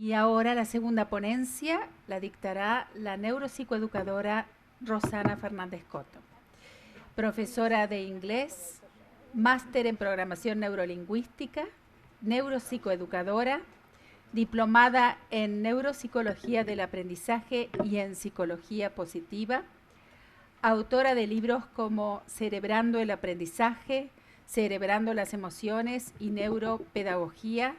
Y ahora la segunda ponencia la dictará la neuropsicoeducadora Rosana Fernández Coto, profesora de inglés, máster en programación neurolingüística, neuropsicoeducadora, diplomada en neuropsicología del aprendizaje y en psicología positiva, autora de libros como Cerebrando el aprendizaje, Cerebrando las emociones y neuropedagogía,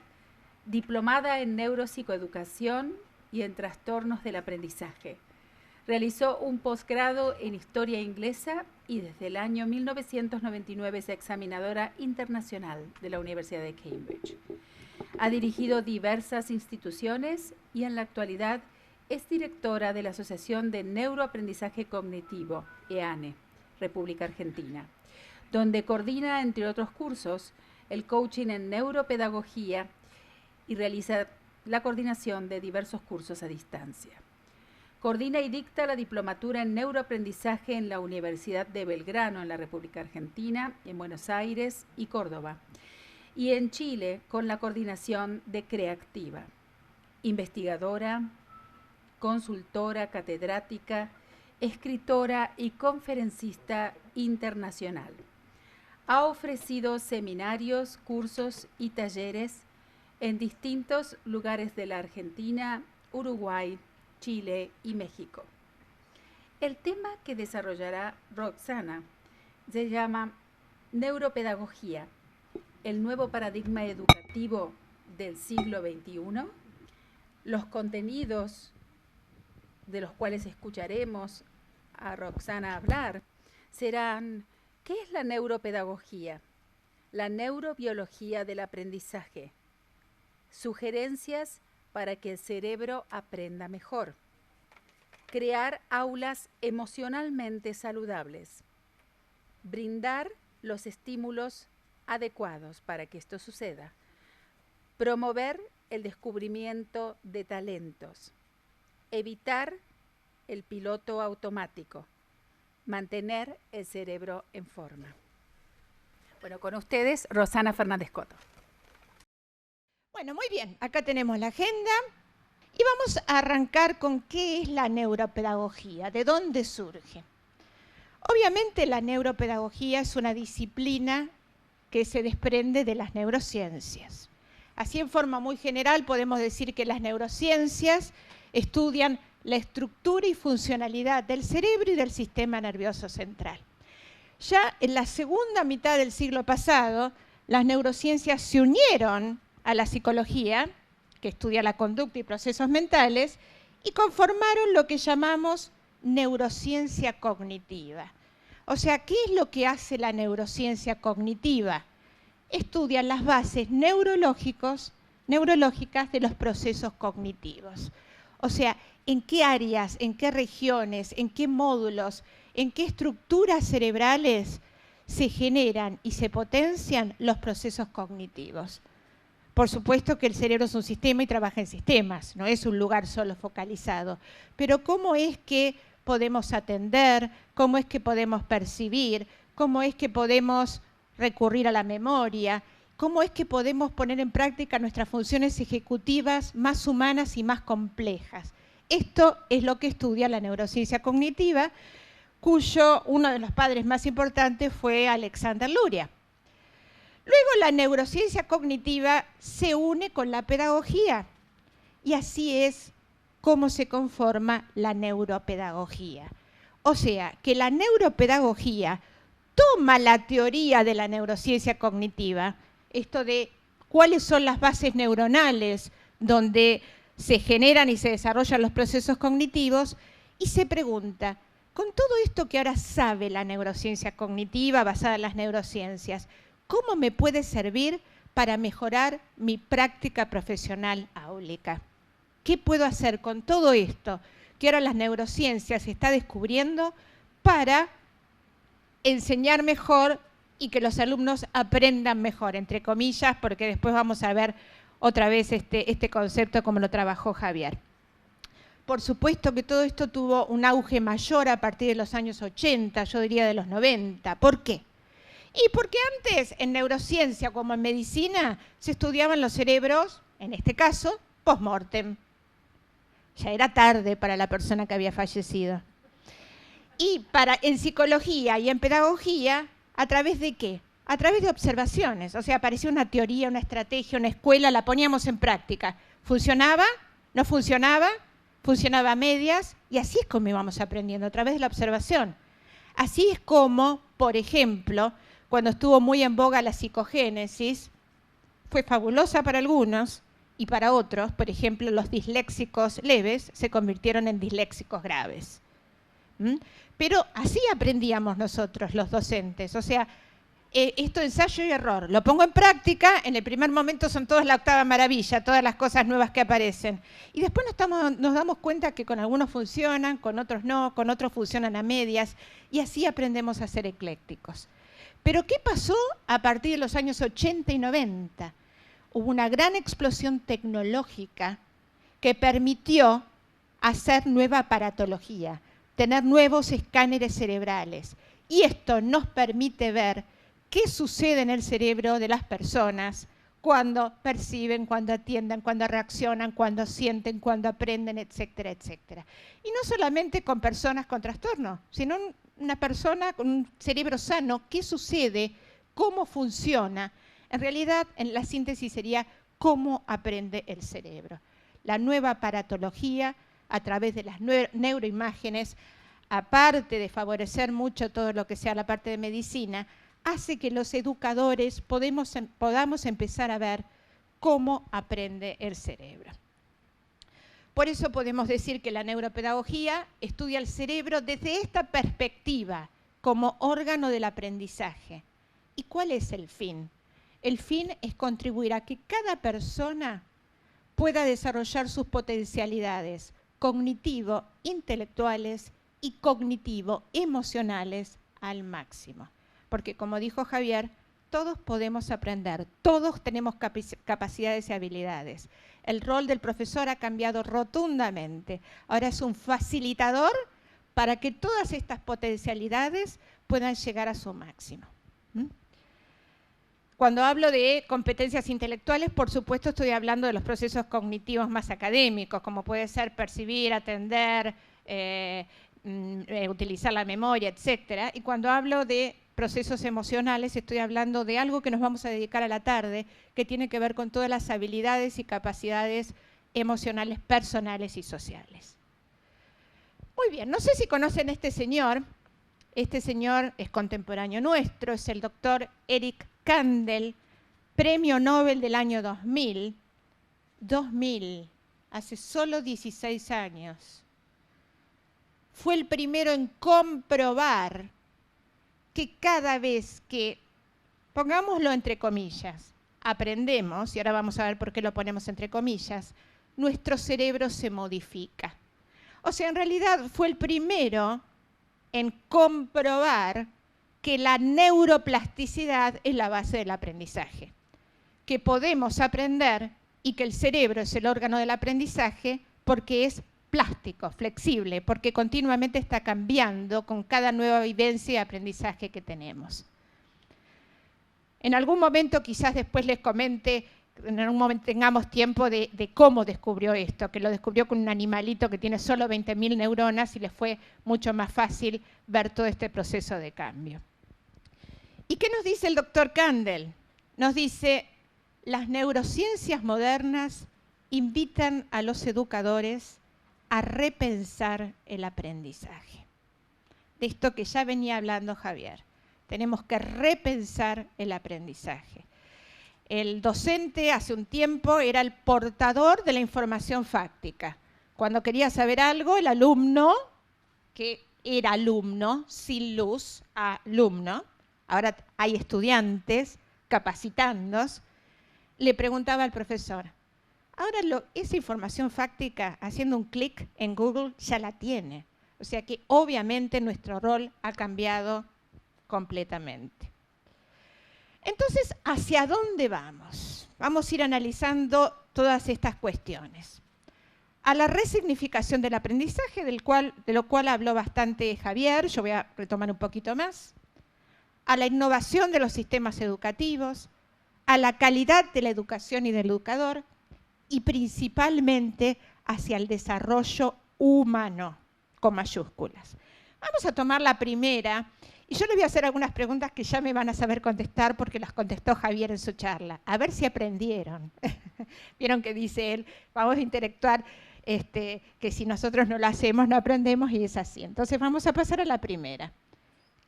diplomada en neuropsicoeducación y en trastornos del aprendizaje. Realizó un posgrado en historia inglesa y desde el año 1999 es examinadora internacional de la Universidad de Cambridge. Ha dirigido diversas instituciones y en la actualidad es directora de la Asociación de Neuroaprendizaje Cognitivo, EANE, República Argentina, donde coordina, entre otros cursos, el coaching en neuropedagogía y realiza la coordinación de diversos cursos a distancia. Coordina y dicta la diplomatura en neuroaprendizaje en la Universidad de Belgrano, en la República Argentina, en Buenos Aires y Córdoba, y en Chile con la coordinación de Creactiva. Investigadora, consultora, catedrática, escritora y conferencista internacional. Ha ofrecido seminarios, cursos y talleres en distintos lugares de la Argentina, Uruguay, Chile y México. El tema que desarrollará Roxana se llama Neuropedagogía, el nuevo paradigma educativo del siglo XXI. Los contenidos de los cuales escucharemos a Roxana hablar serán: ¿qué es la neuropedagogía? La neurobiología del aprendizaje. Sugerencias para que el cerebro aprenda mejor. Crear aulas emocionalmente saludables. Brindar los estímulos adecuados para que esto suceda. Promover el descubrimiento de talentos. Evitar el piloto automático. Mantener el cerebro en forma. Bueno, con ustedes, Rosana Fernández Coto. Bueno, muy bien, acá tenemos la agenda y vamos a arrancar con qué es la neuropedagogía, de dónde surge. Obviamente la neuropedagogía es una disciplina que se desprende de las neurociencias. Así en forma muy general podemos decir que las neurociencias estudian la estructura y funcionalidad del cerebro y del sistema nervioso central. Ya en la segunda mitad del siglo pasado, las neurociencias se unieron a la psicología, que estudia la conducta y procesos mentales, y conformaron lo que llamamos neurociencia cognitiva. O sea, ¿qué es lo que hace la neurociencia cognitiva? Estudia las bases neurológicas de los procesos cognitivos. O sea, en qué áreas, en qué regiones, en qué módulos, en qué estructuras cerebrales se generan y se potencian los procesos cognitivos. Por supuesto que el cerebro es un sistema y trabaja en sistemas, no es un lugar solo focalizado. Pero ¿cómo es que podemos atender? ¿Cómo es que podemos percibir? ¿Cómo es que podemos recurrir a la memoria? ¿Cómo es que podemos poner en práctica nuestras funciones ejecutivas más humanas y más complejas? Esto es lo que estudia la neurociencia cognitiva, cuyo uno de los padres más importantes fue Alexander Luria. Luego la neurociencia cognitiva se une con la pedagogía y así es como se conforma la neuropedagogía. O sea, que la neuropedagogía toma la teoría de la neurociencia cognitiva, esto de cuáles son las bases neuronales donde se generan y se desarrollan los procesos cognitivos, y se pregunta, con todo esto que ahora sabe la neurociencia cognitiva basada en las neurociencias, ¿cómo me puede servir para mejorar mi práctica profesional áulica? ¿Qué puedo hacer con todo esto que ahora las neurociencias está descubriendo para enseñar mejor y que los alumnos aprendan mejor, entre comillas, porque después vamos a ver otra vez este concepto como lo trabajó Javier? Por supuesto que todo esto tuvo un auge mayor a partir de los años 80, yo diría de los 90. ¿Por qué? Y porque antes en neurociencia como en medicina se estudiaban los cerebros, en este caso, post-mortem. Ya era tarde para la persona que había fallecido. Y en psicología y en pedagogía, ¿a través de qué? A través de observaciones. O sea, aparecía una teoría, una estrategia, una escuela, la poníamos en práctica. ¿Funcionaba? ¿No funcionaba? Funcionaba a medias. Y así es como íbamos aprendiendo, a través de la observación. Así es como, por ejemplo, cuando estuvo muy en boga la psicogénesis, fue fabulosa para algunos y para otros, por ejemplo, los disléxicos leves se convirtieron en disléxicos graves. Pero así aprendíamos nosotros, los docentes. O sea, esto ensayo y error. Lo pongo en práctica, en el primer momento son todas la octava maravilla, todas las cosas nuevas que aparecen. Y después nos damos cuenta que con algunos funcionan, con otros no, con otros funcionan a medias, y así aprendemos a ser eclécticos. Pero ¿qué pasó a partir de los años 80 y 90? Hubo una gran explosión tecnológica que permitió hacer nueva aparatología, tener nuevos escáneres cerebrales. Y esto nos permite ver qué sucede en el cerebro de las personas cuando perciben, cuando atienden, cuando reaccionan, cuando sienten, cuando aprenden, etcétera, etcétera. Y no solamente con personas con trastorno, sino una persona con un cerebro sano, qué sucede, cómo funciona. En realidad, en la síntesis sería cómo aprende el cerebro. La nueva aparatología, a través de las neuroimágenes, aparte de favorecer mucho todo lo que sea la parte de medicina, hace que los educadores podamos empezar a ver cómo aprende el cerebro. Por eso podemos decir que la neuropedagogía estudia el cerebro desde esta perspectiva, como órgano del aprendizaje. ¿Y cuál es el fin? El fin es contribuir a que cada persona pueda desarrollar sus potencialidades cognitivo, intelectuales y cognitivo-emocionales al máximo. Porque como dijo Javier, todos podemos aprender, todos tenemos capacidades y habilidades. El rol del profesor ha cambiado rotundamente. Ahora es un facilitador para que todas estas potencialidades puedan llegar a su máximo. Cuando hablo de competencias intelectuales, por supuesto estoy hablando de los procesos cognitivos más académicos, como puede ser percibir, atender, utilizar la memoria, etc. Y cuando hablo de procesos emocionales, estoy hablando de algo que nos vamos a dedicar a la tarde, que tiene que ver con todas las habilidades y capacidades emocionales, personales y sociales. Muy bien, no sé si conocen a este señor. Este señor es contemporáneo nuestro, es el doctor Eric Kandel, premio Nobel del año 2000, hace solo 16 años. Fue el primero en comprobar que cada vez que, pongámoslo entre comillas, aprendemos, y ahora vamos a ver por qué lo ponemos entre comillas, nuestro cerebro se modifica. O sea, en realidad fue el primero en comprobar que la neuroplasticidad es la base del aprendizaje, que podemos aprender y que el cerebro es el órgano del aprendizaje porque es plástico, flexible, porque continuamente está cambiando con cada nueva vivencia y aprendizaje que tenemos. En algún momento quizás después les comente, en algún momento tengamos tiempo de cómo descubrió esto, que lo descubrió con un animalito que tiene solo 20.000 neuronas y les fue mucho más fácil ver todo este proceso de cambio. ¿Y qué nos dice el doctor Kandel? Nos dice, las neurociencias modernas invitan a los educadores a repensar el aprendizaje. De esto que ya venía hablando Javier. Tenemos que repensar el aprendizaje. El docente hace un tiempo era el portador de la información fáctica. Cuando quería saber algo, el alumno, que era alumno, sin luz, alumno, ahora hay estudiantes capacitándose, le preguntaba al profesor. Ahora esa información fáctica, haciendo un clic en Google, ya la tiene. O sea que obviamente nuestro rol ha cambiado completamente. Entonces, ¿hacia dónde vamos? Vamos a ir analizando todas estas cuestiones. A la resignificación del aprendizaje, de lo cual habló bastante Javier, yo voy a retomar un poquito más. A la innovación de los sistemas educativos, a la calidad de la educación y del educador, y principalmente hacia el desarrollo humano, con mayúsculas. Vamos a tomar la primera, y yo les voy a hacer algunas preguntas que ya me van a saber contestar porque las contestó Javier en su charla. A ver si aprendieron. Vieron que dice él, vamos a interactuar, que si nosotros no lo hacemos, no aprendemos, y es así. Entonces vamos a pasar a la primera.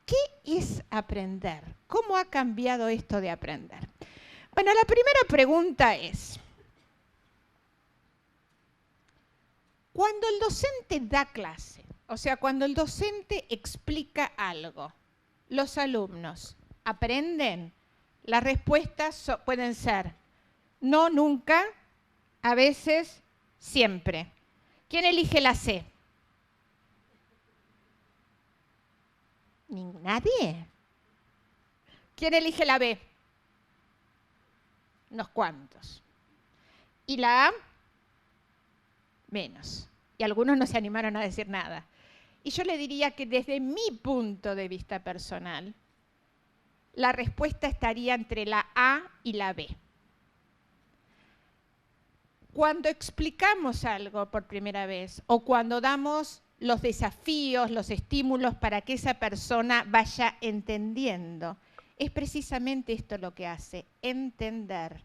¿Qué es aprender? ¿Cómo ha cambiado esto de aprender? Bueno, la primera pregunta es, cuando el docente da clase, o sea, cuando el docente explica algo, ¿los alumnos aprenden? Las respuestas pueden ser no, nunca, a veces, siempre. ¿Quién elige la C? Nadie. ¿Quién elige la B? Unos cuantos. ¿Y la A? Menos. Y algunos no se animaron a decir nada. Y yo le diría que desde mi punto de vista personal, la respuesta estaría entre la A y la B. Cuando explicamos algo por primera vez o cuando damos los desafíos, los estímulos para que esa persona vaya entendiendo, es precisamente esto lo que hace, entender,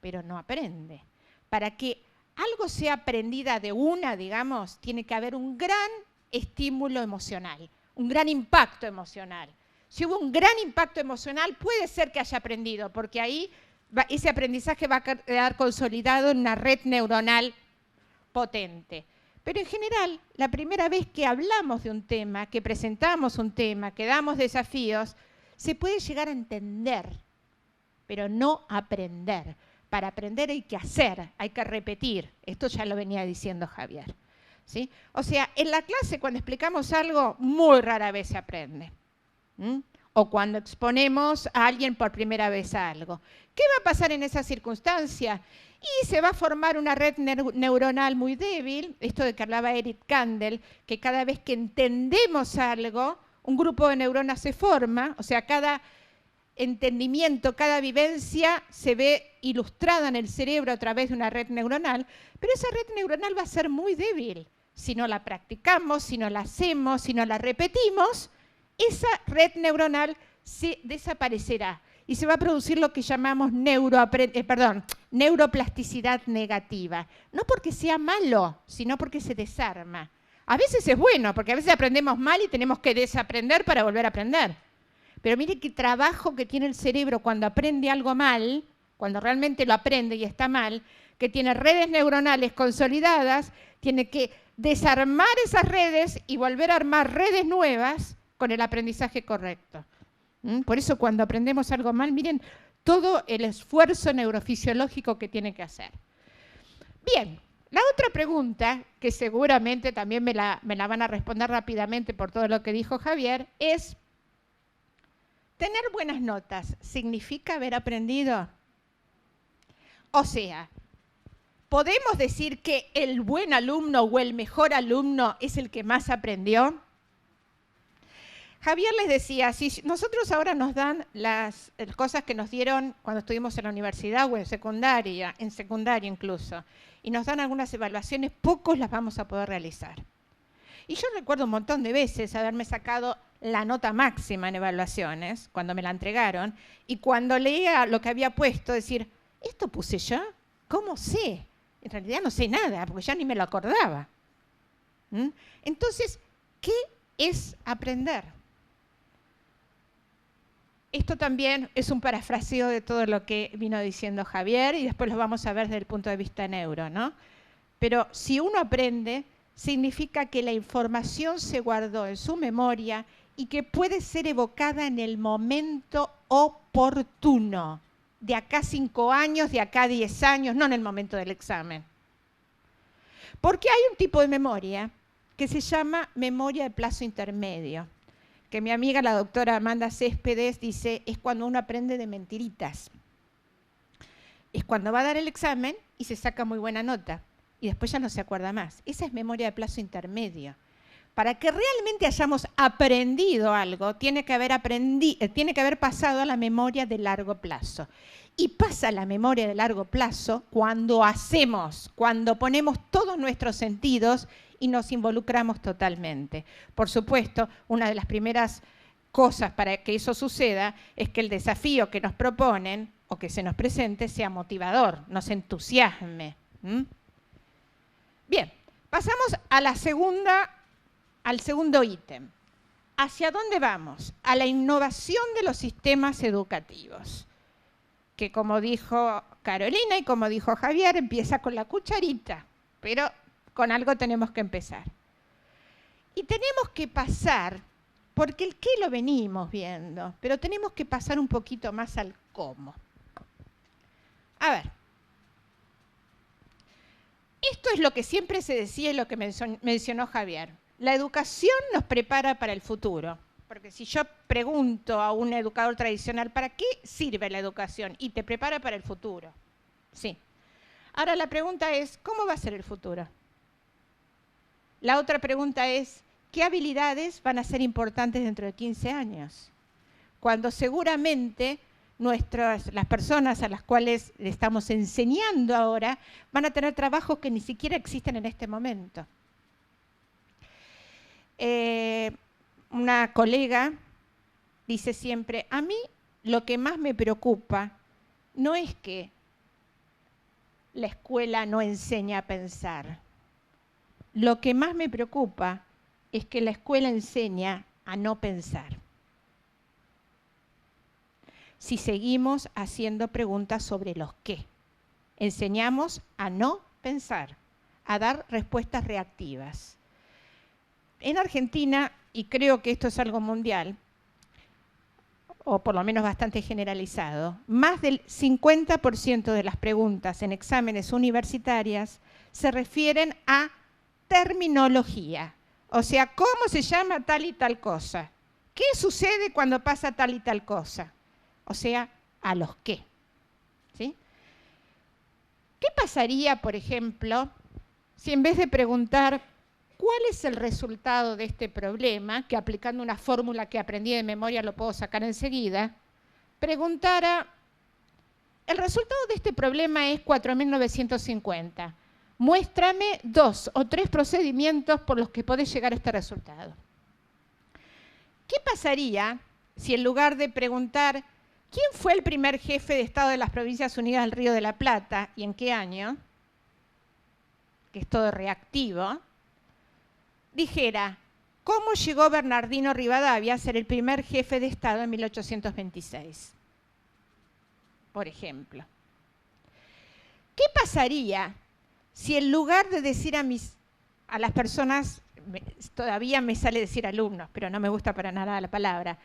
pero no aprende. Para que algo sea aprendida de una, digamos, tiene que haber un gran estímulo emocional, un gran impacto emocional. Si hubo un gran impacto emocional, puede ser que haya aprendido, porque ahí ese aprendizaje va a quedar consolidado en una red neuronal potente. Pero en general, la primera vez que hablamos de un tema, que presentamos un tema, que damos desafíos, se puede llegar a entender, pero no aprender. Para aprender hay que hacer, hay que repetir. Esto ya lo venía diciendo Javier, ¿sí? O sea, en la clase cuando explicamos algo, muy rara vez se aprende. O cuando exponemos a alguien por primera vez a algo. ¿Qué va a pasar en esa circunstancia? Y se va a formar una red neuronal muy débil, esto de que hablaba Eric Kandel, que cada vez que entendemos algo, un grupo de neuronas se forma, o sea, cada entendimiento, cada vivencia se ve ilustrada en el cerebro a través de una red neuronal, pero esa red neuronal va a ser muy débil. Si no la practicamos, si no la hacemos, si no la repetimos, esa red neuronal se desaparecerá y se va a producir lo que llamamos neuroplasticidad negativa. No porque sea malo, sino porque se desarma. A veces es bueno, porque a veces aprendemos mal y tenemos que desaprender para volver a aprender. Pero mire qué trabajo que tiene el cerebro cuando aprende algo mal, cuando realmente lo aprende y está mal, que tiene redes neuronales consolidadas, tiene que desarmar esas redes y volver a armar redes nuevas con el aprendizaje correcto. Por eso cuando aprendemos algo mal, miren todo el esfuerzo neurofisiológico que tiene que hacer. Bien, la otra pregunta, que seguramente también me la van a responder rápidamente por todo lo que dijo Javier, es, ¿tener buenas notas significa haber aprendido? O sea, ¿podemos decir que el buen alumno o el mejor alumno es el que más aprendió? Javier les decía, si nosotros ahora nos dan las cosas que nos dieron cuando estuvimos en la universidad o en secundaria incluso, y nos dan algunas evaluaciones, pocos las vamos a poder realizar. Y yo recuerdo un montón de veces haberme sacado la nota máxima en evaluaciones, cuando me la entregaron, y cuando leía lo que había puesto, decir, ¿esto puse yo? ¿Cómo sé? En realidad no sé nada, porque ya ni me lo acordaba. Entonces, ¿qué es aprender? Esto también es un parafraseo de todo lo que vino diciendo Javier y después lo vamos a ver desde el punto de vista neuro, ¿no? Pero si uno aprende, significa que la información se guardó en su memoria y que puede ser evocada en el momento oportuno, de acá 5 años, de acá 10 años, no en el momento del examen. Porque hay un tipo de memoria que se llama memoria de plazo intermedio, que mi amiga la doctora Amanda Céspedes dice, es cuando uno aprende de mentiritas. Es cuando va a dar el examen y se saca muy buena nota y después ya no se acuerda más. Esa es memoria de plazo intermedio. Para que realmente hayamos aprendido algo, tiene que haber pasado a la memoria de largo plazo. y pasa a la memoria de largo plazo cuando hacemos, cuando ponemos todos nuestros sentidos y nos involucramos totalmente. Por supuesto, una de las primeras cosas para que eso suceda es que el desafío que nos proponen o que se nos presente sea motivador, nos entusiasme. Bien, pasamos a al segundo ítem. ¿Hacia dónde vamos? A la innovación de los sistemas educativos, que como dijo Carolina y como dijo Javier, empieza con la cucharita, pero con algo tenemos que empezar. Y tenemos que pasar, porque el qué lo venimos viendo, pero tenemos que pasar un poquito más al cómo. A ver, esto es lo que siempre se decía y lo que mencionó Javier. La educación nos prepara para el futuro. Porque si yo pregunto a un educador tradicional, ¿para qué sirve la educación? Y te prepara para el futuro. Sí. Ahora la pregunta es, ¿cómo va a ser el futuro? La otra pregunta es, ¿qué habilidades van a ser importantes dentro de 15 años? Cuando seguramente las personas a las cuales le estamos enseñando ahora van a tener trabajos que ni siquiera existen en este momento. Una colega dice siempre, a mí lo que más me preocupa no es que la escuela no enseña a pensar. Lo que más me preocupa es que la escuela enseña a no pensar. Si seguimos haciendo preguntas sobre los qué, enseñamos a no pensar, a dar respuestas reactivas. En Argentina, y creo que esto es algo mundial, o por lo menos bastante generalizado, más del 50% de las preguntas en exámenes universitarias se refieren a terminología. O sea, ¿cómo se llama tal y tal cosa? ¿Qué sucede cuando pasa tal y tal cosa? O sea, a los qué. ¿Sí? ¿Qué pasaría, por ejemplo, si en vez de preguntar ¿cuál es el resultado de este problema? Que aplicando una fórmula que aprendí de memoria lo puedo sacar enseguida, preguntara, el resultado de este problema es 4.950. Muéstrame 2 o 3 procedimientos por los que podés llegar a este resultado. ¿Qué pasaría si en lugar de preguntar ¿quién fue el primer jefe de Estado de las Provincias Unidas del Río de la Plata y en qué año? Que es todo reactivo. Dijera, ¿cómo llegó Bernardino Rivadavia a ser el primer jefe de Estado en 1826? Por ejemplo. ¿Qué pasaría si en lugar de decir a las personas, todavía me sale decir alumnos, pero no me gusta para nada la palabra,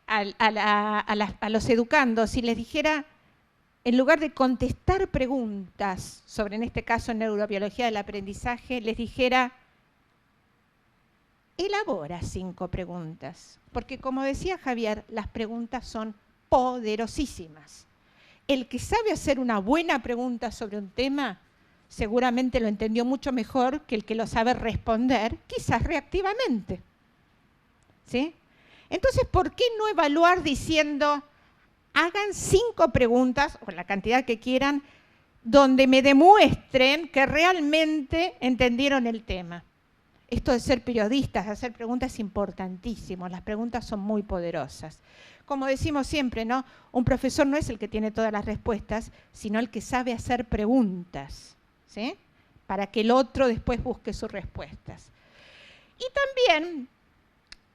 a los educandos, si les dijera, en lugar de contestar preguntas sobre, en este caso, neurobiología del aprendizaje, les dijera, elabora 5 preguntas, porque como decía Javier, las preguntas son poderosísimas. El que sabe hacer una buena pregunta sobre un tema, seguramente lo entendió mucho mejor que el que lo sabe responder, quizás reactivamente. ¿Sí? Entonces, ¿por qué no evaluar diciendo, hagan 5 preguntas, o la cantidad que quieran, donde me demuestren que realmente entendieron el tema? Esto de ser periodistas, de hacer preguntas es importantísimo. Las preguntas son muy poderosas. Como decimos siempre, ¿no? Un profesor no es el que tiene todas las respuestas, sino el que sabe hacer preguntas, ¿sí? Para que el otro después busque sus respuestas. Y también,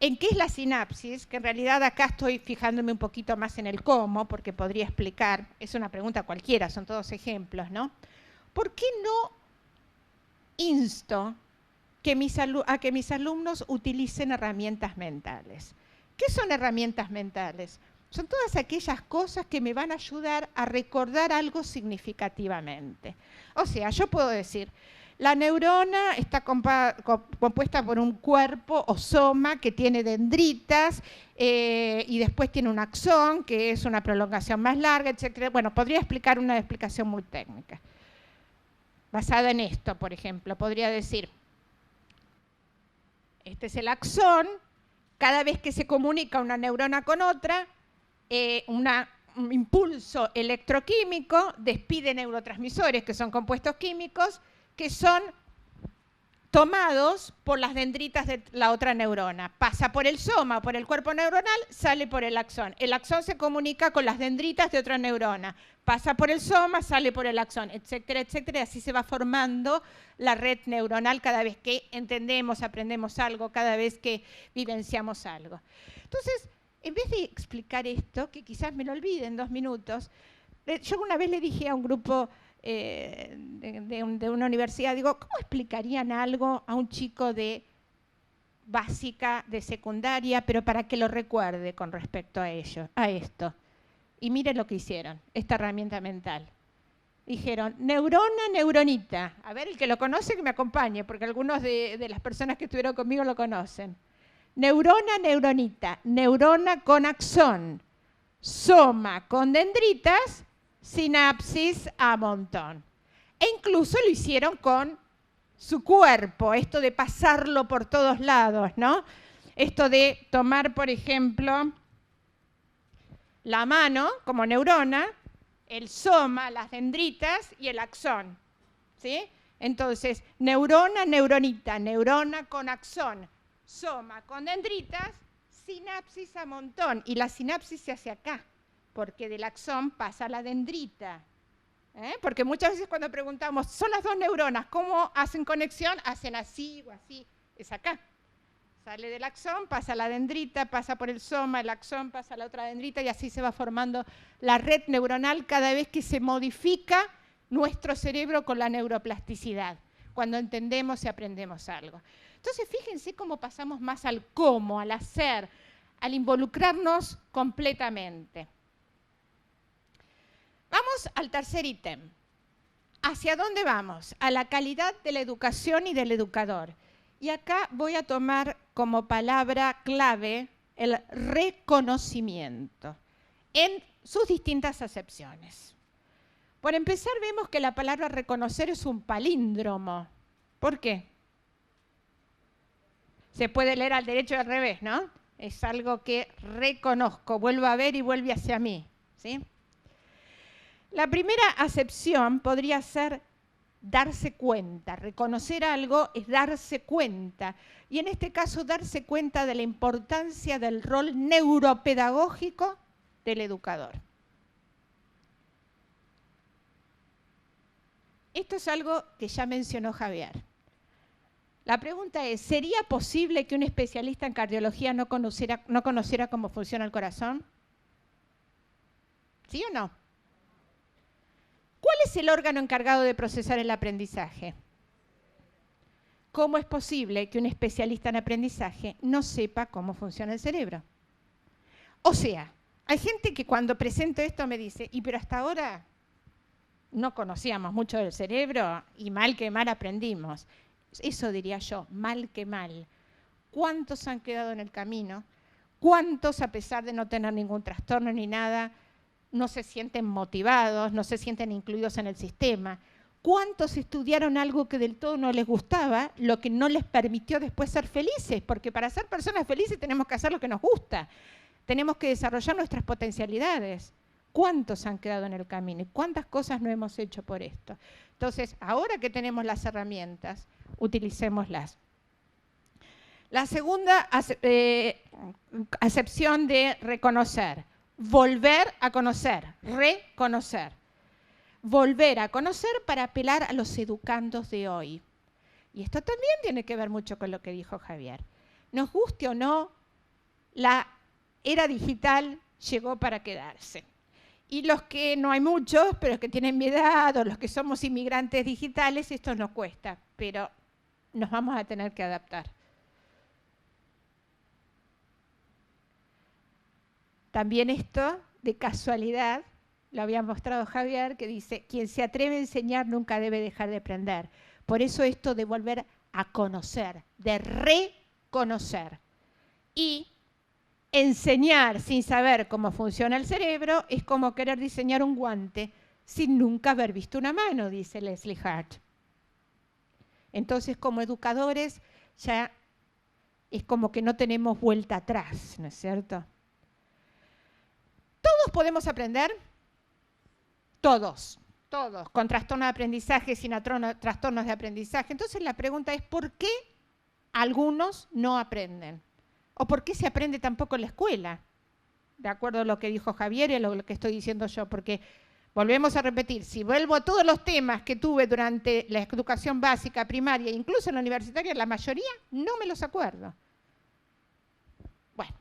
¿en qué es la sinapsis? Que en realidad acá estoy fijándome un poquito más en el cómo, porque podría explicar, es una pregunta cualquiera, son todos ejemplos, ¿no? ¿Por qué no insto a que mis alumnos utilicen herramientas mentales? ¿Qué son herramientas mentales? Son todas aquellas cosas que me van a ayudar a recordar algo significativamente. O sea, yo puedo decir, la neurona está compuesta por un cuerpo o soma que tiene dendritas y después tiene un axón, que es una prolongación más larga, etc. Bueno, podría explicar una explicación muy técnica. Basada en esto, por ejemplo, podría decir, este es el axón, cada vez que se comunica una neurona con otra, un impulso electroquímico, despide neurotransmisores, que son compuestos químicos, que son tomados por las dendritas de la otra neurona. Pasa por el soma, por el cuerpo neuronal, sale por el axón. El axón se comunica con las dendritas de otra neurona. Pasa por el soma, sale por el axón, etcétera, etcétera. Y así se va formando la red neuronal cada vez que entendemos, aprendemos algo, cada vez que vivenciamos algo. Entonces, en vez de explicar esto, que quizás me lo olvide en 2 minutos, yo una vez le dije a un grupo de una universidad, digo, ¿cómo explicarían algo a un chico de básica, de secundaria, pero para que lo recuerde con respecto a esto? Y miren lo que hicieron, esta herramienta mental. Dijeron, neurona, neuronita. A ver, el que lo conoce que me acompañe, porque algunos de las personas que estuvieron conmigo lo conocen. Neurona, neuronita, neurona con axón, soma con dendritas, sinapsis a montón. E incluso lo hicieron con su cuerpo, esto de pasarlo por todos lados, ¿no? Esto de tomar, por ejemplo, la mano como neurona, el soma, las dendritas y el axón, ¿sí? Entonces, neurona, neuronita, neurona con axón, soma con dendritas, sinapsis a montón. Y la sinapsis se hace acá, porque del axón pasa a la dendrita. Porque muchas veces cuando preguntamos, son las 2 neuronas, ¿cómo hacen conexión? Hacen así o así, es acá. Sale del axón, pasa a la dendrita, pasa por el soma, el axón pasa a la otra dendrita y así se va formando la red neuronal cada vez que se modifica nuestro cerebro con la neuroplasticidad, cuando entendemos y aprendemos algo. Entonces, fíjense cómo pasamos más al cómo, al hacer, al involucrarnos completamente. Vamos al tercer ítem. ¿Hacia dónde vamos? A la calidad de la educación y del educador. Y acá voy a tomar como palabra clave el reconocimiento en sus distintas acepciones. Por empezar, vemos que la palabra reconocer es un palíndromo. ¿Por qué? Se puede leer al derecho y al revés, ¿no? Es algo que reconozco, vuelvo a ver y vuelve hacia mí, ¿sí? La primera acepción podría ser darse cuenta. Reconocer algo es darse cuenta. Y en este caso, darse cuenta de la importancia del rol neuropedagógico del educador. Esto es algo que ya mencionó Javier. La pregunta es, ¿sería posible que un especialista en cardiología no conociera cómo funciona el corazón? ¿Sí o no? ¿Cuál es el órgano encargado de procesar el aprendizaje? ¿Cómo es posible que un especialista en aprendizaje no sepa cómo funciona el cerebro? O sea, hay gente que cuando presento esto me dice, pero hasta ahora no conocíamos mucho del cerebro y mal que mal aprendimos. Eso diría yo, mal que mal. ¿Cuántos han quedado en el camino? ¿Cuántos, a pesar de no tener ningún trastorno ni nada, no se sienten motivados, no se sienten incluidos en el sistema? ¿Cuántos estudiaron algo que del todo no les gustaba, lo que no les permitió después ser felices? Porque para ser personas felices tenemos que hacer lo que nos gusta. Tenemos que desarrollar nuestras potencialidades. ¿Cuántos han quedado en el camino? ¿Y cuántas cosas no hemos hecho por esto? Entonces, ahora que tenemos las herramientas, utilicémoslas. La segunda acepción de reconocer. Volver a conocer, reconocer. Volver a conocer para apelar a los educandos de hoy. Y esto también tiene que ver mucho con lo que dijo Javier. Nos guste o no, la era digital llegó para quedarse. Y los que, no hay muchos, pero los que tienen mi edad o los que somos inmigrantes digitales, esto nos cuesta, pero nos vamos a tener que adaptar. También esto, de casualidad, lo había mostrado Javier, que dice, quien se atreve a enseñar nunca debe dejar de aprender. Por eso esto de volver a conocer, de reconocer. Y enseñar sin saber cómo funciona el cerebro es como querer diseñar un guante sin nunca haber visto una mano, dice Leslie Hart. Entonces, como educadores, ya es como que no tenemos vuelta atrás, ¿no es cierto? Todo ¿Todos podemos aprender? Todos, con trastorno de aprendizaje, sin trastornos de aprendizaje. Entonces la pregunta es, ¿por qué algunos no aprenden? ¿O por qué se aprende tan poco en la escuela? De acuerdo a lo que dijo Javier y a lo que estoy diciendo yo, porque volvemos a repetir, si vuelvo a todos los temas que tuve durante la educación básica, primaria, incluso en la universitaria, la mayoría no me los acuerdo. Bueno,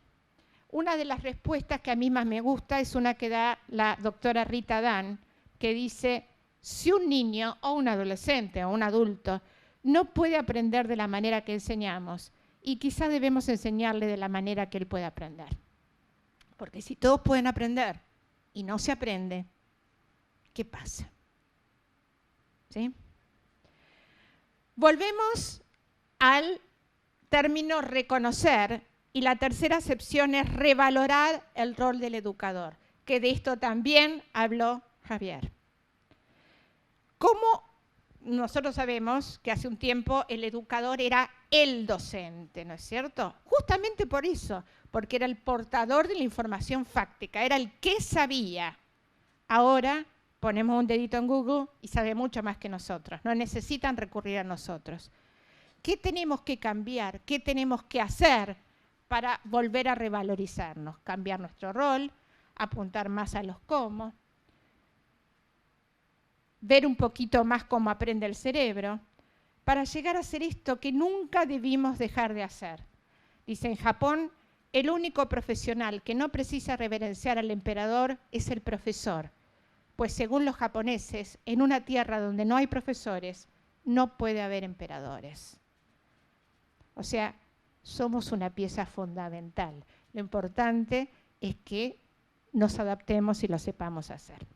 una de las respuestas que a mí más me gusta es una que da la doctora Rita Dan, que dice, si un niño o un adolescente o un adulto no puede aprender de la manera que enseñamos, y quizá debemos enseñarle de la manera que él puede aprender. Porque si todos pueden aprender y no se aprende, ¿qué pasa? ¿Sí? Volvemos al término reconocer, y la tercera acepción es revalorar el rol del educador, que de esto también habló Javier. ¿Cómo? Nosotros sabemos que hace un tiempo el educador era el docente, ¿no es cierto? Justamente por eso, porque era el portador de la información fáctica, era el que sabía. Ahora ponemos un dedito en Google y sabe mucho más que nosotros, no necesitan recurrir a nosotros. ¿Qué tenemos que cambiar? ¿Qué tenemos que hacer para volver a revalorizarnos? Cambiar nuestro rol, apuntar más a los cómo, ver un poquito más cómo aprende el cerebro, para llegar a hacer esto que nunca debimos dejar de hacer. Dice, en Japón, el único profesional que no precisa reverenciar al emperador es el profesor, pues según los japoneses, en una tierra donde no hay profesores, no puede haber emperadores. O sea, somos una pieza fundamental. Lo importante es que nos adaptemos y lo sepamos hacer.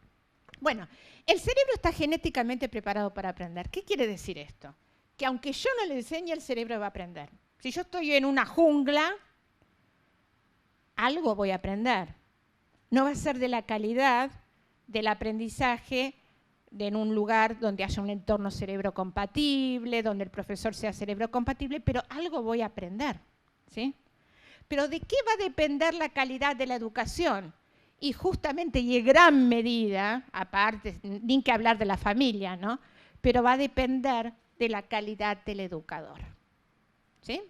Bueno, el cerebro está genéticamente preparado para aprender. ¿Qué quiere decir esto? Que aunque yo no le enseñe, el cerebro va a aprender. Si yo estoy en una jungla, algo voy a aprender. No va a ser de la calidad del aprendizaje en un lugar donde haya un entorno cerebro compatible, donde el profesor sea cerebro compatible, pero algo voy a aprender, ¿sí? Pero ¿de qué va a depender la calidad de la educación? Y justamente y en gran medida, aparte, ni que hablar de la familia, ¿no? Pero va a depender de la calidad del educador, ¿sí?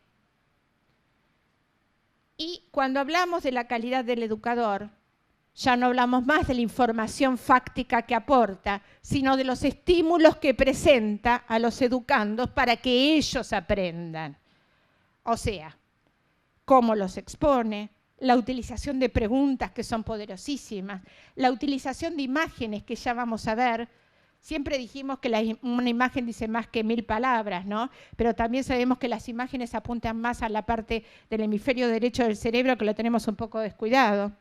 Y cuando hablamos de la calidad del educador, ya no hablamos más de la información fáctica que aporta, sino de los estímulos que presenta a los educandos para que ellos aprendan. O sea, cómo los expone, la utilización de preguntas que son poderosísimas, la utilización de imágenes que ya vamos a ver. Siempre dijimos que una imagen dice más que 1000 palabras, ¿no? Pero también sabemos que las imágenes apuntan más a la parte del hemisferio derecho del cerebro, que lo tenemos un poco descuidado.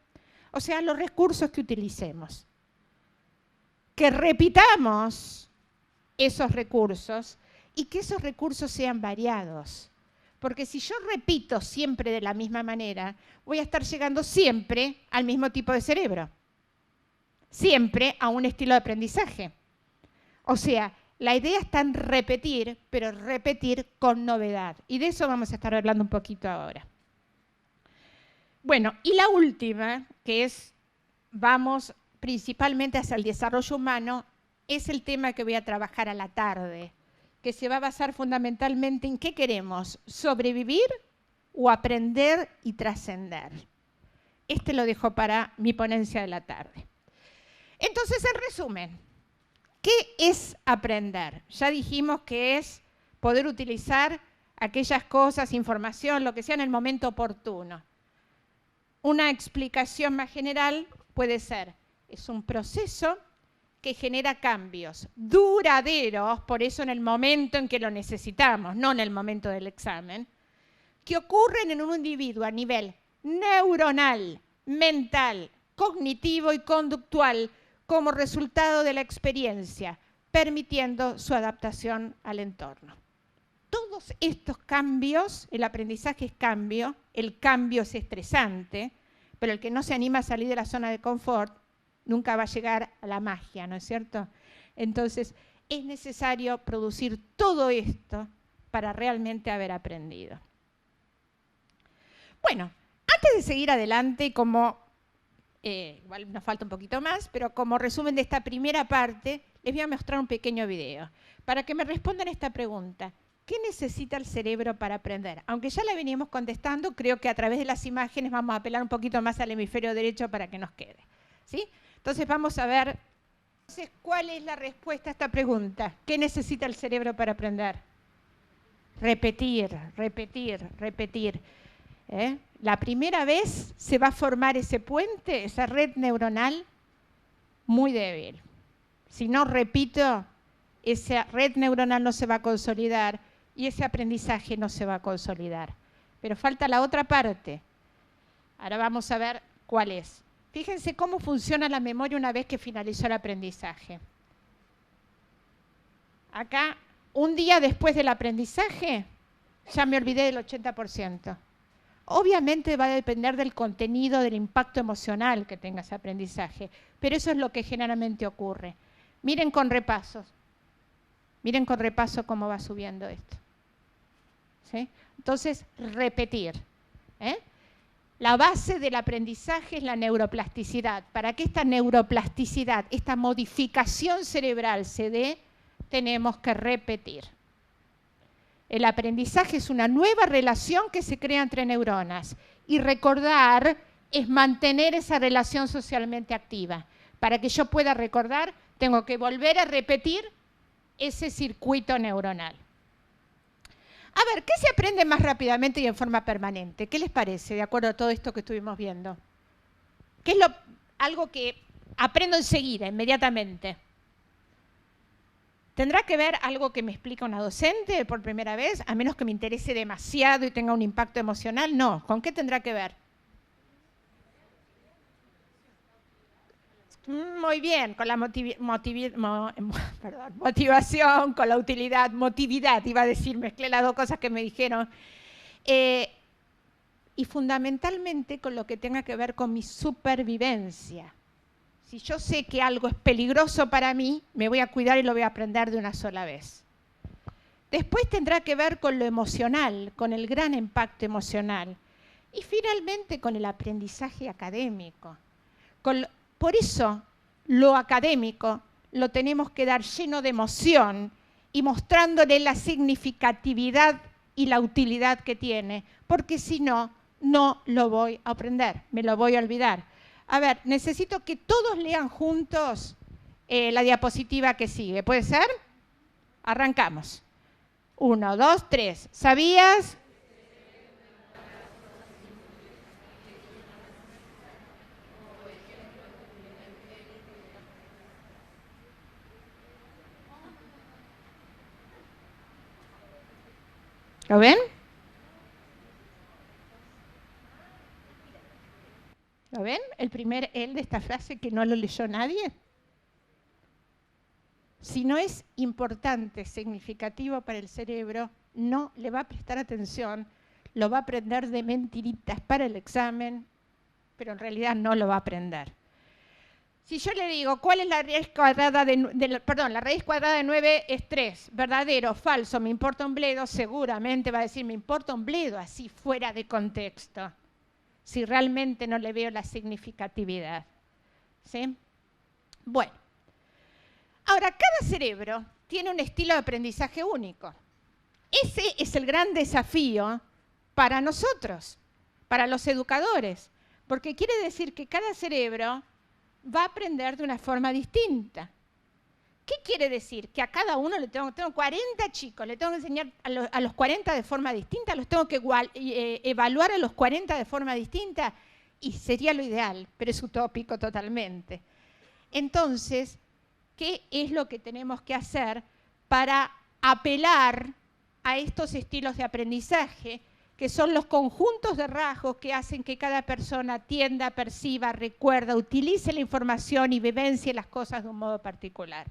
O sea, los recursos que utilicemos. Que repitamos esos recursos y que esos recursos sean variados. Porque si yo repito siempre de la misma manera, voy a estar llegando siempre al mismo tipo de cerebro. Siempre a un estilo de aprendizaje. O sea, la idea está en repetir, pero repetir con novedad. Y de eso vamos a estar hablando un poquito ahora. Bueno, y la última, que es, vamos principalmente hacia el desarrollo humano, es el tema que voy a trabajar a la tarde, que se va a basar fundamentalmente en qué queremos, sobrevivir o aprender y trascender. Este lo dejo para mi ponencia de la tarde. Entonces, en resumen, ¿qué es aprender? Ya dijimos que es poder utilizar aquellas cosas, información, lo que sea en el momento oportuno. Una explicación más general puede ser, es un proceso que genera cambios duraderos, por eso en el momento en que lo necesitamos, no en el momento del examen, que ocurren en un individuo a nivel neuronal, mental, cognitivo y conductual como resultado de la experiencia, permitiendo su adaptación al entorno. Todos estos cambios, el aprendizaje es cambio, el cambio es estresante, pero el que no se anima a salir de la zona de confort nunca va a llegar a la magia, ¿no es cierto? Entonces, es necesario producir todo esto para realmente haber aprendido. Bueno, antes de seguir adelante, como igual nos falta un poquito más, pero como resumen de esta primera parte, les voy a mostrar un pequeño video para que me respondan esta pregunta. ¿Qué necesita el cerebro para aprender? Aunque ya la veníamos contestando, creo que a través de las imágenes vamos a apelar un poquito más al hemisferio derecho para que nos quede, ¿sí? Entonces vamos a ver, ¿cuál es la respuesta a esta pregunta? ¿Qué necesita el cerebro para aprender? Repetir, repetir, repetir. La primera vez se va a formar ese puente, esa red neuronal muy débil. Si no repito, esa red neuronal no se va a consolidar y ese aprendizaje no se va a consolidar. Pero falta la otra parte. Ahora vamos a ver cuál es. Fíjense cómo funciona la memoria una vez que finalizó el aprendizaje. Acá, un día después del aprendizaje, ya me olvidé del 80%. Obviamente va a depender del contenido, del impacto emocional que tenga ese aprendizaje, pero eso es lo que generalmente ocurre. Miren con repasos. Miren con repaso cómo va subiendo esto. ¿Sí? Entonces, repetir. La base del aprendizaje es la neuroplasticidad. Para que esta neuroplasticidad, esta modificación cerebral se dé, tenemos que repetir. El aprendizaje es una nueva relación que se crea entre neuronas. Y recordar es mantener esa relación socialmente activa. Para que yo pueda recordar, tengo que volver a repetir ese circuito neuronal. A ver, ¿qué se aprende más rápidamente y en forma permanente? ¿Qué les parece, de acuerdo a todo esto que estuvimos viendo? ¿Qué es algo que aprendo enseguida, inmediatamente? ¿Tendrá que ver algo que me explica una docente por primera vez? A menos que me interese demasiado y tenga un impacto emocional, no. ¿Con qué tendrá que ver? Muy bien, con la motivación, con la utilidad, motividad, iba a decir, mezclé las dos cosas que me dijeron. Y fundamentalmente con lo que tenga que ver con mi supervivencia. Si yo sé que algo es peligroso para mí, me voy a cuidar y lo voy a aprender de una sola vez. Después tendrá que ver con lo emocional, con el gran impacto emocional. Y finalmente con el aprendizaje académico. Por eso, lo académico lo tenemos que dar lleno de emoción y mostrándole la significatividad y la utilidad que tiene, porque si no, no lo voy a aprender, me lo voy a olvidar. A ver, necesito que todos lean juntos la diapositiva que sigue. ¿Puede ser? Arrancamos. 1, 2, 3. ¿Sabías? ¿Lo ven? ¿Lo ven? El primer él de esta frase que no lo leyó nadie. Si no es importante, significativo para el cerebro, no le va a prestar atención, lo va a aprender de mentiritas para el examen, pero en realidad no lo va a aprender. Si yo le digo, ¿cuál es la raíz cuadrada la raíz cuadrada de 9 es 3? ¿Verdadero? ¿Falso? ¿Me importa un bledo? Seguramente va a decir, me importa un bledo, así fuera de contexto. Si realmente no le veo la significatividad. ¿Sí? Bueno. Ahora, cada cerebro tiene un estilo de aprendizaje único. Ese es el gran desafío para nosotros, para los educadores, porque quiere decir que cada cerebro va a aprender de una forma distinta. ¿Qué quiere decir? Que a cada uno tengo 40 chicos, le tengo que enseñar a los 40 de forma distinta, los tengo que evaluar a los 40 de forma distinta, y sería lo ideal, pero es utópico totalmente. Entonces, ¿qué es lo que tenemos que hacer para apelar a estos estilos de aprendizaje, que son los conjuntos de rasgos que hacen que cada persona atienda, perciba, recuerda, utilice la información y vivencie las cosas de un modo particular?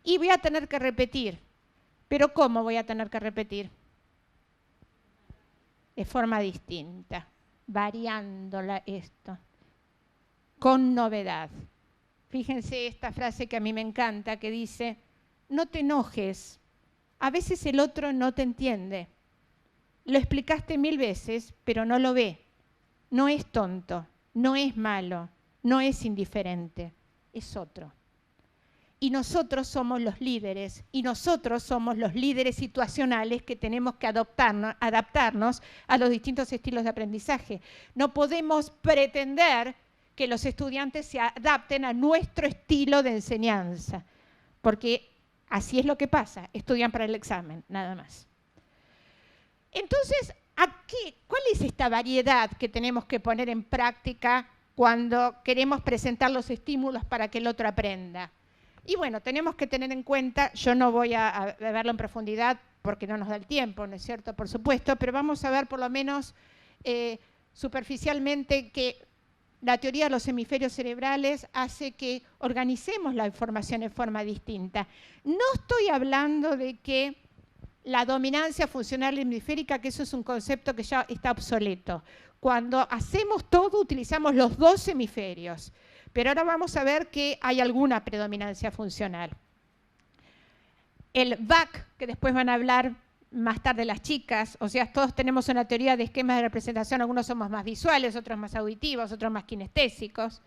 Y voy a tener que repetir. ¿Pero cómo voy a tener que repetir? De forma distinta, variándola esto, con novedad. Fíjense esta frase que a mí me encanta, que dice, no te enojes, a veces el otro no te entiende. Lo explicaste 1000 veces, pero no lo ve. No es tonto, no es malo, no es indiferente, es otro. Y nosotros somos los líderes, y nosotros somos los líderes situacionales que tenemos que adaptarnos a los distintos estilos de aprendizaje. No podemos pretender que los estudiantes se adapten a nuestro estilo de enseñanza, porque así es lo que pasa, estudian para el examen, nada más. Entonces, ¿cuál es esta variedad que tenemos que poner en práctica cuando queremos presentar los estímulos para que el otro aprenda? Y bueno, tenemos que tener en cuenta, yo no voy a verlo en profundidad porque no nos da el tiempo, ¿no es cierto? Por supuesto, pero vamos a ver por lo menos superficialmente que la teoría de los hemisferios cerebrales hace que organicemos la información en forma distinta. No estoy hablando de que la dominancia funcional hemisférica, que eso es un concepto que ya está obsoleto. Cuando hacemos todo, utilizamos los dos hemisferios. Pero ahora vamos a ver que hay alguna predominancia funcional. El VAC, que después van a hablar más tarde las chicas, o sea, todos tenemos una teoría de esquemas de representación, algunos somos más visuales, otros más auditivos, otros más kinestésicos.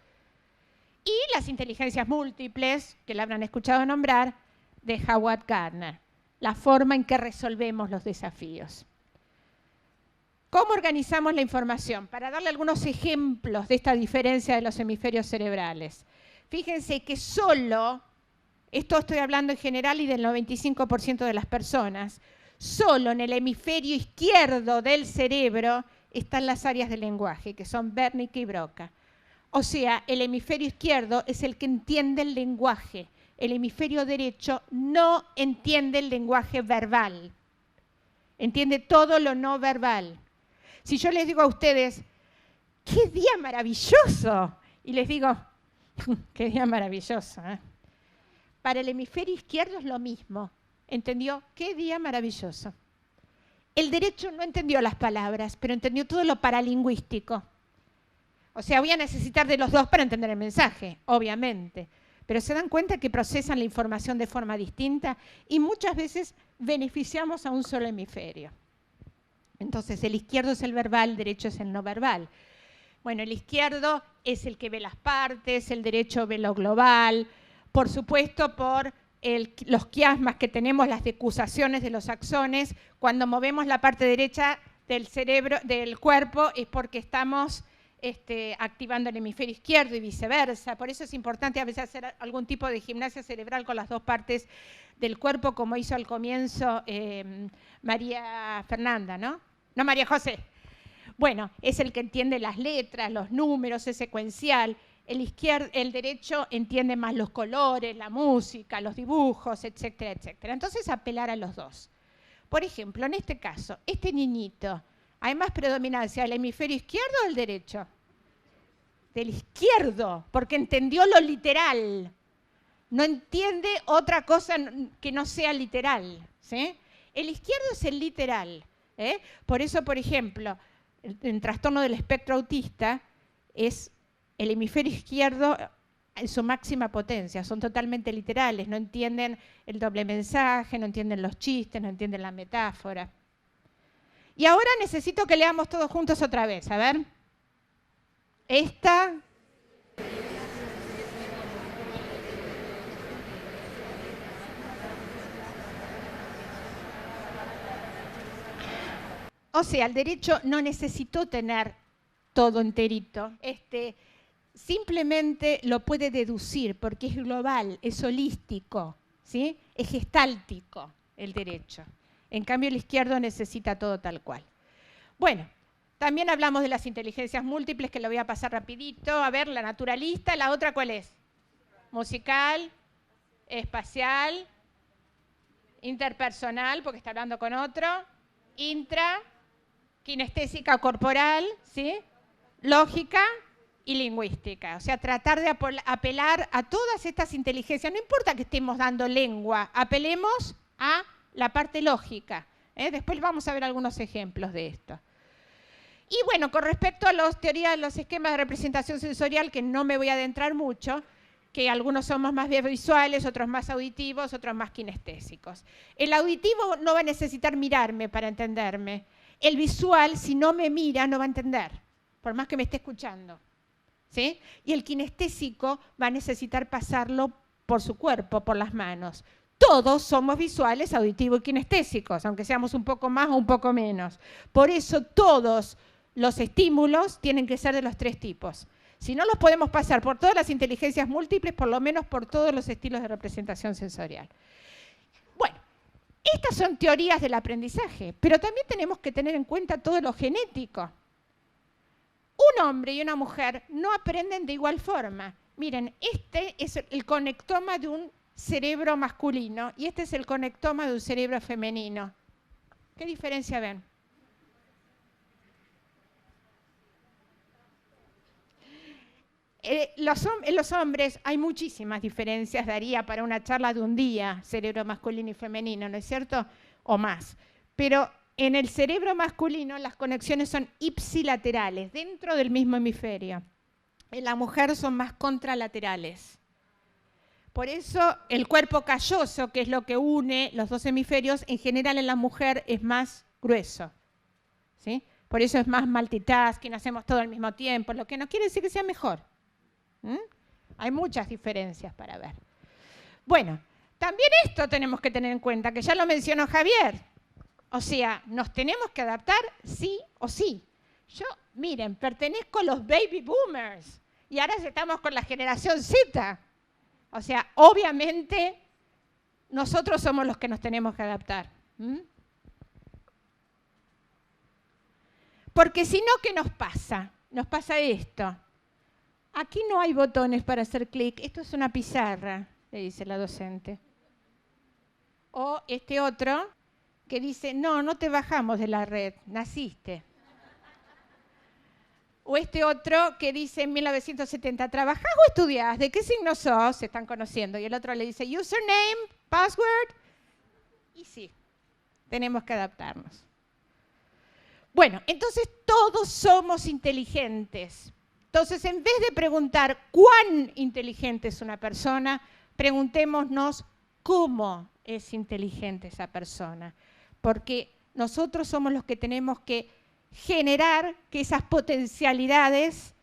Y las inteligencias múltiples, que la habrán escuchado nombrar, de Howard Gardner, la forma en que resolvemos los desafíos. ¿Cómo organizamos la información? Para darle algunos ejemplos de esta diferencia de los hemisferios cerebrales. Fíjense que solo, esto estoy hablando en general y del 95% de las personas, solo en el hemisferio izquierdo del cerebro están las áreas del lenguaje, que son Wernicke y Broca. O sea, el hemisferio izquierdo es el que entiende el lenguaje. El hemisferio derecho no entiende el lenguaje verbal. Entiende todo lo no verbal. Si yo les digo a ustedes, ¡qué día maravilloso! Y les digo, ¡qué día maravilloso! Para el hemisferio izquierdo es lo mismo. ¿Entendió? ¡Qué día maravilloso! El derecho no entendió las palabras, pero entendió todo lo paralingüístico. O sea, voy a necesitar de los dos para entender el mensaje, obviamente. Pero se dan cuenta que procesan la información de forma distinta y muchas veces beneficiamos a un solo hemisferio. Entonces, el izquierdo es el verbal, el derecho es el no verbal. Bueno, el izquierdo es el que ve las partes, el derecho ve lo global, por supuesto por los quiasmas que tenemos, las decusaciones de los axones. Cuando movemos la parte derecha del cerebro, del cuerpo, es porque estamos activando el hemisferio izquierdo y viceversa. Por eso es importante a veces hacer algún tipo de gimnasia cerebral con las dos partes del cuerpo, como hizo al comienzo María Fernanda, ¿no? No, María José. Bueno, es el que entiende las letras, los números, es secuencial. El derecho entiende más los colores, la música, los dibujos, etcétera, etcétera. Entonces, apelar a los dos. Por ejemplo, en este caso, este niñito, ¿hay más predominancia del hemisferio izquierdo o del derecho? Del izquierdo, porque entendió lo literal. No entiende otra cosa que no sea literal, ¿sí? El izquierdo es el literal. Por eso, por ejemplo, el trastorno del espectro autista es el hemisferio izquierdo en su máxima potencia, son totalmente literales, no entienden el doble mensaje, no entienden los chistes, no entienden la metáfora. Y ahora necesito que leamos todos juntos otra vez, a ver. Esta... O sea, el derecho no necesitó tener todo enterito. Simplemente lo puede deducir porque es global, es holístico, ¿sí? Es gestáltico el derecho. En cambio, el izquierdo necesita todo tal cual. Bueno, también hablamos de las inteligencias múltiples, que lo voy a pasar rapidito. A ver, la naturalista, ¿la otra cuál es? Musical, espacial, interpersonal, porque está hablando con otro, kinestésica corporal, ¿sí? Lógica y lingüística. O sea, tratar de apelar a todas estas inteligencias. No importa que estemos dando lengua, apelemos a la parte lógica. Después vamos a ver algunos ejemplos de esto. Y bueno, con respecto a las teorías de los esquemas de representación sensorial, que no me voy a adentrar mucho, que algunos somos más visuales, otros más auditivos, otros más kinestésicos. El auditivo no va a necesitar mirarme para entenderme. El visual, si no me mira, no va a entender, por más que me esté escuchando. ¿sí? Y el kinestésico va a necesitar pasarlo por su cuerpo, por las manos. Todos somos visuales, auditivos y kinestésicos, aunque seamos un poco más o un poco menos. Por eso todos los estímulos tienen que ser de los 3 tipos. Si no los podemos pasar por todas las inteligencias múltiples, por lo menos por todos los estilos de representación sensorial. Bueno, estas son teorías del aprendizaje, pero también tenemos que tener en cuenta todo lo genético. Un hombre y una mujer no aprenden de igual forma. Miren, este es el conectoma de un cerebro masculino y este es el conectoma de un cerebro femenino. ¿Qué diferencia ven? En los hombres hay muchísimas diferencias, daría para una charla de un día, cerebro masculino y femenino, ¿no es cierto? O más. Pero en el cerebro masculino las conexiones son ipsilaterales, dentro del mismo hemisferio. En la mujer son más contralaterales. Por eso el cuerpo calloso, que es lo que une los 2 hemisferios, en general en la mujer es más grueso, ¿sí? Por eso es más multitasking, hacemos todo al mismo tiempo, lo que no quiere decir que sea mejor. Hay muchas diferencias para ver. Bueno, también esto tenemos que tener en cuenta, que ya lo mencionó Javier. O sea, nos tenemos que adaptar sí o sí. Yo, miren, pertenezco a los baby boomers y ahora estamos con la generación Z. O sea, obviamente nosotros somos los que nos tenemos que adaptar. Porque si no, ¿qué nos pasa? Nos pasa esto. Aquí no hay botones para hacer clic. Esto es una pizarra, le dice la docente. O este otro que dice, no, no te bajamos de la red, naciste. O este otro que dice en 1970, ¿trabajás o estudiás? ¿De qué signo sos? Se están conociendo. Y el otro le dice, username, password. Y sí, tenemos que adaptarnos. Bueno, entonces todos somos inteligentes. Entonces, en vez de preguntar cuán inteligente es una persona, preguntémonos cómo es inteligente esa persona. Porque nosotros somos los que tenemos que generar que esas potencialidades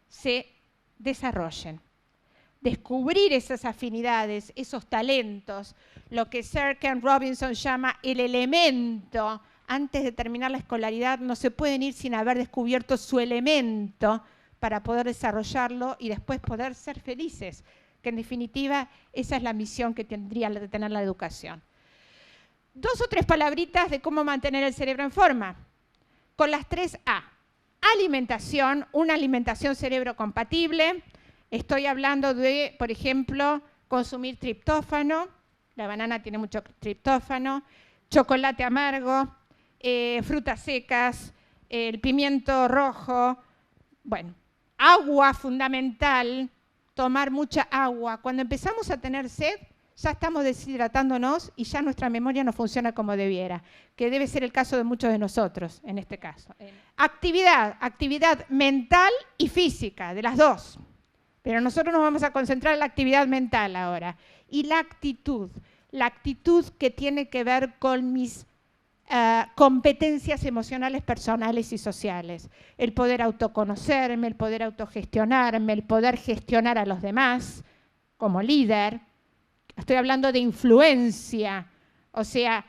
se desarrollen. Descubrir esas afinidades, esos talentos, lo que Sir Ken Robinson llama el elemento. Antes de terminar la escolaridad no se pueden ir sin haber descubierto su elemento para poder desarrollarlo y después poder ser felices, que en definitiva esa es la misión que tendría de tener la educación. 2 o 3 palabritas de cómo mantener el cerebro en forma. Con las 3 A. Alimentación, una alimentación cerebro compatible. Estoy hablando de, por ejemplo, consumir triptófano. La banana tiene mucho triptófano. Chocolate amargo, frutas secas, el pimiento rojo. Bueno, agua fundamental, tomar mucha agua. Cuando empezamos a tener sed, ya estamos deshidratándonos y ya nuestra memoria no funciona como debiera, que debe ser el caso de muchos de nosotros en este caso. Actividad mental y física, de las 2. Pero nosotros nos vamos a concentrar en la actividad mental ahora. Y la actitud que tiene que ver con mis competencias emocionales, personales y sociales. El poder autoconocerme, el poder autogestionarme, el poder gestionar a los demás como líder. Estoy hablando de influencia, o sea,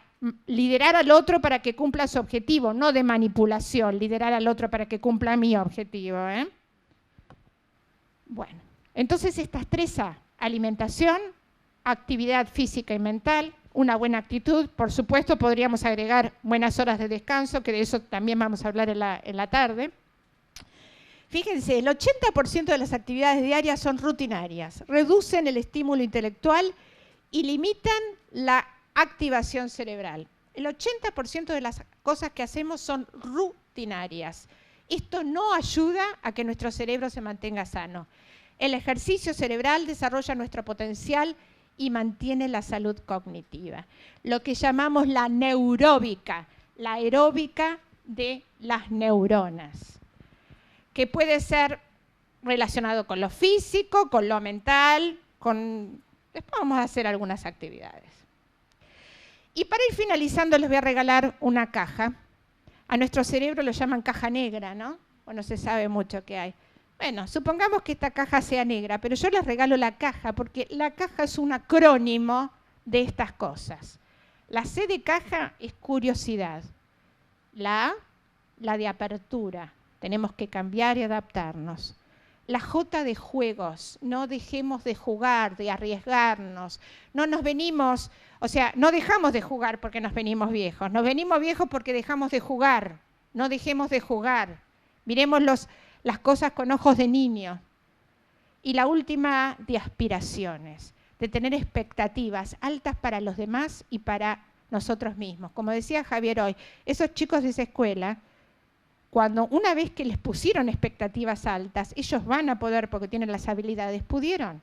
liderar al otro para que cumpla su objetivo, no de manipulación, liderar al otro para que cumpla mi objetivo. Bueno, entonces estas 3 A, alimentación, actividad física y mental, una buena actitud, por supuesto podríamos agregar buenas horas de descanso, que de eso también vamos a hablar en la tarde. Fíjense, el 80% de las actividades diarias son rutinarias, reducen el estímulo intelectual y limitan la activación cerebral. El 80% de las cosas que hacemos son rutinarias. Esto no ayuda a que nuestro cerebro se mantenga sano. El ejercicio cerebral desarrolla nuestro potencial y mantiene la salud cognitiva. Lo que llamamos la neuróbica, la aeróbica de las neuronas, que puede ser relacionado con lo físico, con lo mental, después vamos a hacer algunas actividades. Y para ir finalizando les voy a regalar una caja. A nuestro cerebro lo llaman caja negra, ¿no? O no se sabe mucho qué hay. Bueno, supongamos que esta caja sea negra, pero yo les regalo la caja porque la caja es un acrónimo de estas cosas. La C de caja es curiosidad. La A, la de apertura. Tenemos que cambiar y adaptarnos. La J de juegos. No dejemos de jugar, de arriesgarnos. No nos venimos, o sea, no dejamos de jugar porque nos venimos viejos. Nos venimos viejos porque dejamos de jugar. No dejemos de jugar. Miremos las cosas con ojos de niño. Y la última, de aspiraciones, de tener expectativas altas para los demás y para nosotros mismos. Como decía Javier hoy, esos chicos de esa escuela, cuando una vez que les pusieron expectativas altas, ellos van a poder, porque tienen las habilidades, pudieron.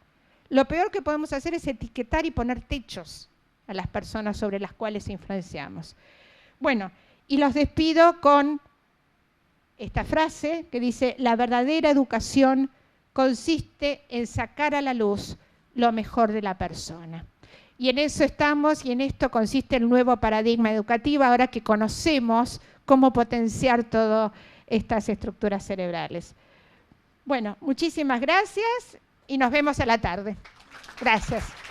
Lo peor que podemos hacer es etiquetar y poner techos a las personas sobre las cuales influenciamos. Bueno, y los despido con esta frase que dice: la verdadera educación consiste en sacar a la luz lo mejor de la persona. Y en eso estamos, y en esto consiste el nuevo paradigma educativo, ahora que conocemos cómo potenciar todas estas estructuras cerebrales. Bueno, muchísimas gracias y nos vemos a la tarde. Gracias.